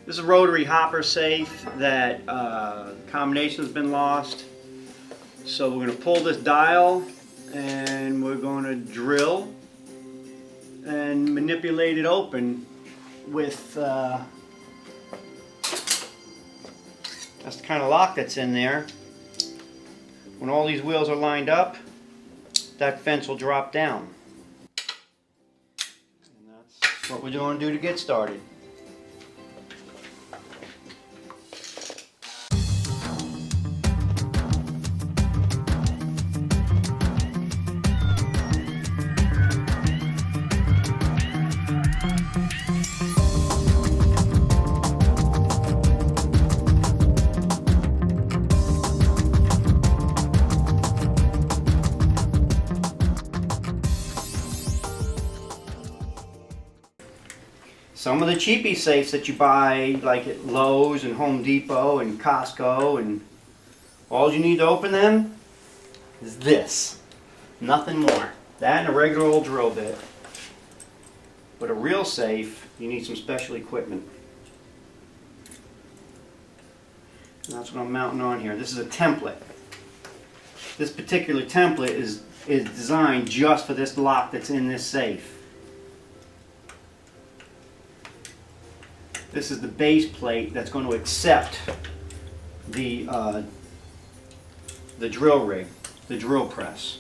This is a rotary hopper safe that combination has been lost. So we're going to pull this dial and we're going to drill and manipulate it open with that's the kind of lock that's in there. When all these wheels are lined up, that fence will drop down. And that's what we're going to do to get started. Some of the cheapy safes that you buy, like at Lowe's and Home Depot and Costco, and all you need to open them is this. Nothing more. That and a regular old drill bit. But a real safe, you need some special equipment. And that's what I'm mounting on here. This is a template. This particular template is designed just for this lock that's in this safe. This is the base plate that's going to accept the drill rig, the drill press.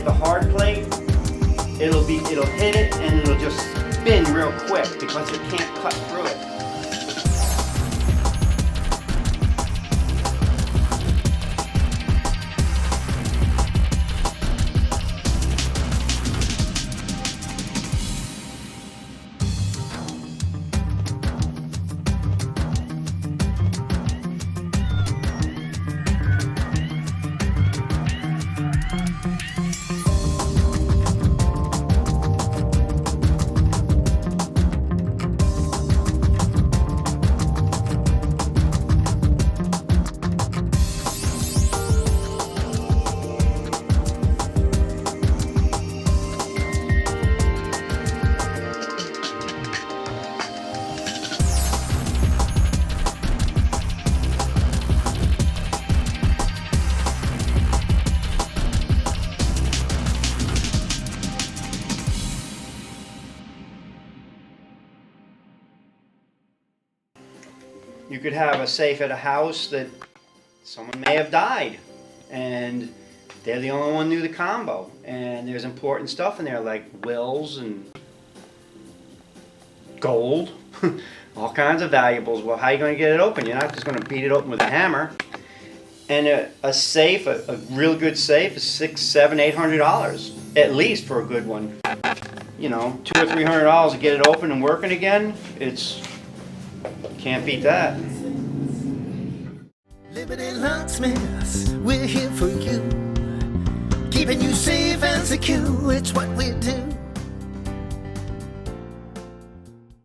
The hard plate, it'll hit it and it'll just spin real quick because it can't cut through it. You could have a safe at a house that someone may have died and they're the only one who knew the combo, and there's important stuff in there like wills and gold, all kinds of valuables. Well, how are you going to get it open? You're not just going to beat it open with a hammer. And a safe, a real good safe, is $600, $700, $800 at least for a good one. You know, $200 or $300 to get it open and working again. Can't beat that. Liberty Locksmiths, we're here for you, keeping you safe and secure. It's what we do.